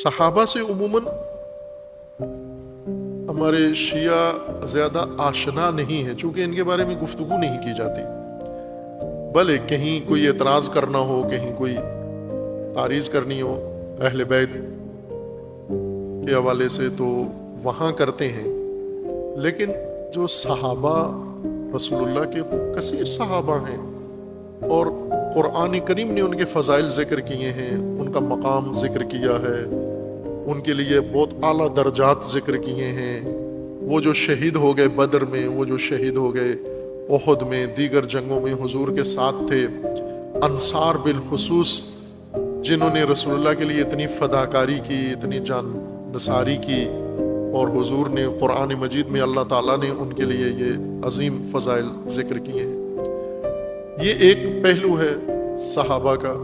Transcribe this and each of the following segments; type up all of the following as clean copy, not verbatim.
صحابہ سے عموماً ہمارے شیعہ زیادہ آشنا نہیں ہیں، چونکہ ان کے بارے میں گفتگو نہیں کی جاتی. بھلے کہیں کوئی اعتراض کرنا ہو، کہیں کوئی تعریض کرنی ہو اہل بیت کے حوالے سے تو وہاں کرتے ہیں، لیکن جو صحابہ رسول اللہ کے کثیر صحابہ ہیں اور قرآن کریم نے ان کے فضائل ذکر کیے ہیں، ان کا مقام ذکر کیا ہے، ان کے لیے بہت اعلیٰ درجات ذکر کیے ہیں. وہ جو شہید ہو گئے بدر میں، وہ جو شہید ہو گئے احد میں، دیگر جنگوں میں حضور کے ساتھ تھے، انصار بالخصوص جنہوں نے رسول اللہ کے لیے اتنی فداکاری کی، اتنی جان نثاری کی، اور حضور نے قرآن مجید میں اللہ تعالیٰ نے ان کے لیے یہ عظیم فضائل ذکر کیے ہیں. یہ ایک پہلو ہے صحابہ کا.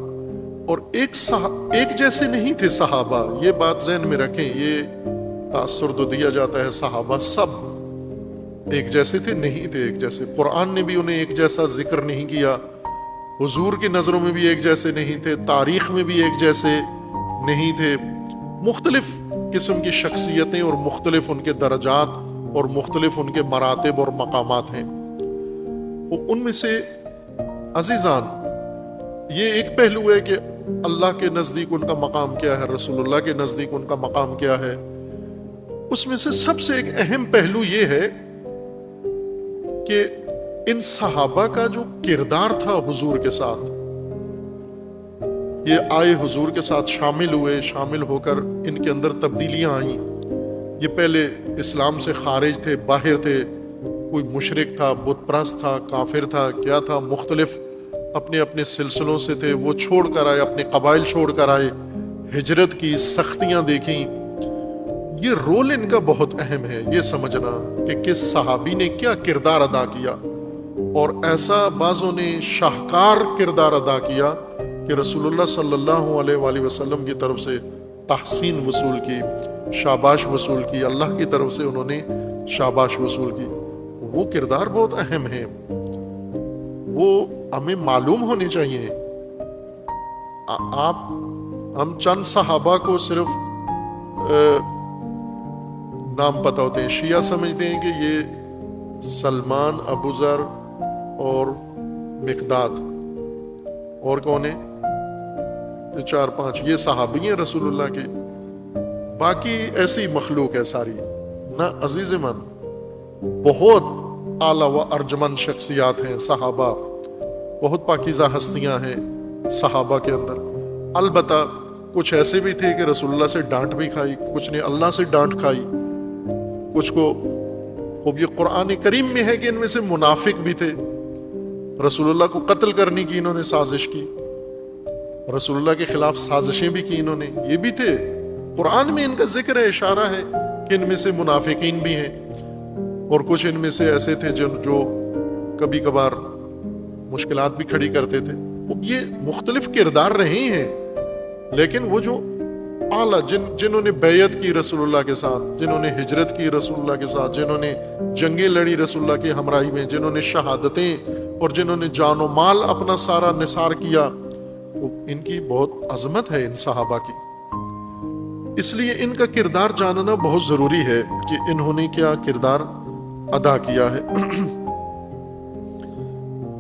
اور ایک جیسے نہیں تھے صحابہ، یہ بات ذہن میں رکھیں. یہ تاثر تو دیا جاتا ہے صحابہ سب ایک جیسے تھے، نہیں تھے ایک جیسے. قرآن نے بھی انہیں ایک جیسا ذکر نہیں کیا، حضور کی نظروں میں بھی ایک جیسے نہیں تھے، تاریخ میں بھی ایک جیسے نہیں تھے. مختلف قسم کی شخصیتیں اور مختلف ان کے درجات اور مختلف ان کے مراتب اور مقامات ہیں. ان میں سے عزیزان یہ ایک پہلو ہے کہ اللہ کے نزدیک ان کا مقام کیا ہے، رسول اللہ کے نزدیک ان کا مقام کیا ہے. اس میں سے سب سے ایک اہم پہلو یہ ہے کہ ان صحابہ کا جو کردار تھا حضور کے ساتھ، یہ آئے حضور کے ساتھ شامل ہوئے، شامل ہو کر ان کے اندر تبدیلیاں آئیں. یہ پہلے اسلام سے خارج تھے، باہر تھے، کوئی مشرک تھا، بت پرست تھا، کافر تھا، کیا تھا، مختلف اپنے اپنے سلسلوں سے تھے. وہ چھوڑ کر آئے، اپنے قبائل چھوڑ کر آئے، ہجرت کی، سختیاں دیکھیں. یہ رول ان کا بہت اہم ہے، یہ سمجھنا کہ کس صحابی نے کیا کردار ادا کیا، اور ایسا بعضوں نے شاہکار کردار ادا کیا کہ رسول اللہ صلی اللہ علیہ وآلہ وسلم کی طرف سے تحسین وصول کی، شاباش وصول کی، اللہ کی طرف سے انہوں نے شاباش وصول کی. وہ کردار بہت اہم ہے، وہ ہمیں معلوم ہونے چاہیے. ہم چند صحابہ کو صرف نام پتہ ہوتے ہیں. شیعہ سمجھتے ہیں کہ یہ سلمان، ابو ذر اور مقداد، اور کون ہیں، یہ 4-5 یہ صحابی ہیں رسول اللہ کے، باقی ایسی مخلوق ہے ساری. نہ عزیز من، بہت اعلیٰ و ارجمند شخصیات ہیں صحابہ، بہت پاکیزہ ہستیاں ہیں صحابہ کے اندر. البتہ کچھ ایسے بھی تھے کہ رسول اللہ سے ڈانٹ بھی کھائی، کچھ نے اللہ سے ڈانٹ کھائی، کچھ کو خوب یہ قرآن کریم میں ہے کہ ان میں سے منافق بھی تھے. رسول اللہ کو قتل کرنے کی انہوں نے سازش کی، رسول اللہ کے خلاف سازشیں بھی کی انہوں نے، یہ بھی تھے. قرآن میں ان کا ذکر ہے، اشارہ ہے کہ ان میں سے منافقین بھی ہیں. اور کچھ ان میں سے ایسے تھے جو کبھی کبھار مشکلات بھی کھڑی کرتے تھے. یہ مختلف کردار رہے ہیں، لیکن وہ جو اعلیٰ جنہوں نے بیعت کی رسول اللہ کے ساتھ، جنہوں نے ہجرت کی رسول اللہ کے ساتھ، جنہوں نے جنگیں لڑی رسول اللہ کے ہمراہی میں، جنہوں نے شہادتیں اور جنہوں نے جان و مال اپنا سارا نثار کیا، ان کی بہت عظمت ہے ان صحابہ کی. اس لیے ان کا کردار جاننا بہت ضروری ہے کہ انہوں نے کیا کردار ادا کیا ہے.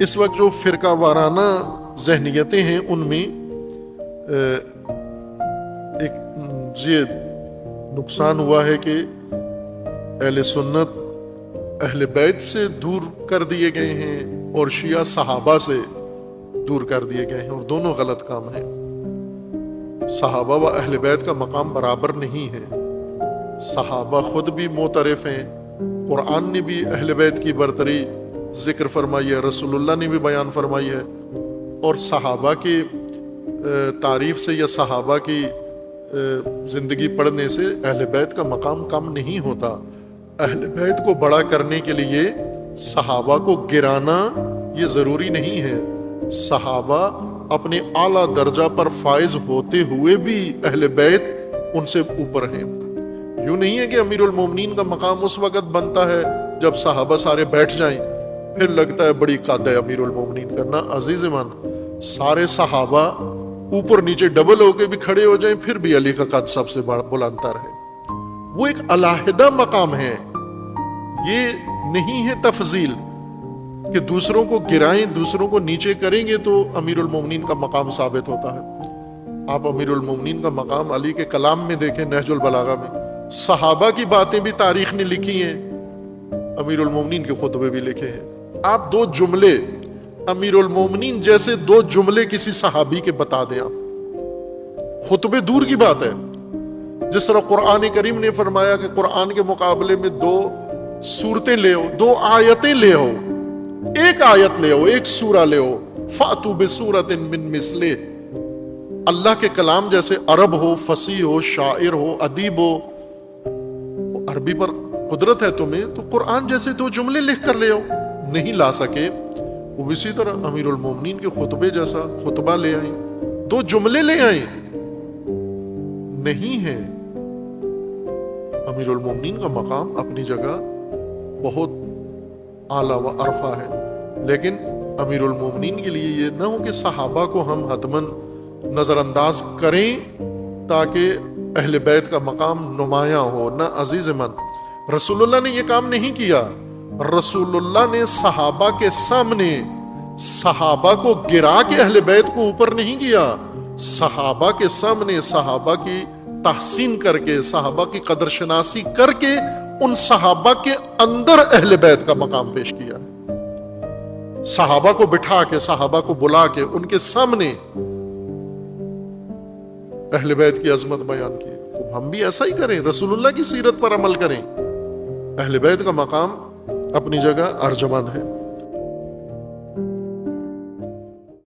اس وقت جو فرقہ وارانہ ذہنیتیں ہیں ان میں ایک یہ نقصان ہوا ہے کہ اہل سنت اہل بیت سے دور کر دیے گئے ہیں اور شیعہ صحابہ سے دور کر دیے گئے ہیں، اور دونوں غلط کام ہیں. صحابہ و اہل بیت کا مقام برابر نہیں ہے. صحابہ خود بھی معترف ہیں، قرآن نے بھی اہل بیت کی برتری ذکر فرمائی ہے، رسول اللہ نے بھی بیان فرمائی ہے. اور صحابہ کی تعریف سے یا صحابہ کی زندگی پڑھنے سے اہل بیت کا مقام کم نہیں ہوتا. اہل بیت کو بڑا کرنے کے لیے صحابہ کو گرانا یہ ضروری نہیں ہے. صحابہ اپنے اعلیٰ درجہ پر فائز ہوتے ہوئے بھی اہل بیت ان سے اوپر ہیں. یوں نہیں ہے کہ امیر المومنین کا مقام اس وقت بنتا ہے جب صحابہ سارے بیٹھ جائیں، پھر لگتا ہے بڑی قد ہے امیر المومنین کرنا. عزیز من، سارے صحابہ اوپر نیچے ڈبل ہو کے بھی کھڑے ہو جائیں پھر بھی علی کا قد سب سے بلند تر ہے. وہ ایک علیحدہ مقام ہے. یہ نہیں ہے تفضیل کہ دوسروں کو گرائیں دوسروں کو نیچے کریں گے تو امیر المومنین کا مقام ثابت ہوتا ہے. آپ امیر المومنین کا مقام علی کے کلام میں دیکھیں, نہج البلاغہ میں صحابہ کی باتیں بھی تاریخ نے لکھی ہیں, امیر المومنین کے خطبے بھی لکھے ہیں. آپ دو جملے امیر المومنین جیسے دو جملے کسی صحابی کے بتا دیں, آپ خطبے دور کی بات ہے. جس طرح قرآن کریم نے فرمایا کہ قرآن کے مقابلے میں 2 سورتیں لے ہو, 2 آیتیں لے ہو, ایک آیت لے ہو, ایک سورہ لے ہو, فَأْتُوا بِسُورَةٍ مِّن مِثْلِهِ. اللہ کے کلام جیسے عرب ہو, فصیح ہو, شاعر ہو, ادیب ہو, عربی پر قدرت ہے تمہیں تو قرآن جیسے 2 جملے لکھ کر لے ہو. نہیں لا سکے وہ اسی طرح امیر المومنین کے خطبے جیسا خطبہ لے آئیں, 2 جملے لے آئیں. نہیں ہے. امیر المومنین کا مقام اپنی جگہ بہت اعلیٰ و عرفہ ہے, لیکن امیر المومنین کے لیے یہ نہ ہو کہ صحابہ کو ہم حتماً نظر انداز کریں تاکہ اہل بیت کا مقام نمایاں ہو. نہ عزیز من, رسول اللہ نے یہ کام نہیں کیا. رسول اللہ نے صحابہ کے سامنے صحابہ کو گرا کے اہل بیت کو اوپر نہیں کیا. صحابہ کے سامنے صحابہ کی تحسین کر کے, صحابہ کی قدر شناسی کر کے ان صحابہ کے اندر اہل بیت کا مقام پیش کیا ہے. صحابہ کو بٹھا کے, صحابہ کو بلا کے ان کے سامنے اہل بیت کی عظمت بیان کی. تو ہم بھی ایسا ہی کریں, رسول اللہ کی سیرت پر عمل کریں. اہل بیت کا مقام اپنی جگہ ارجمند ہے.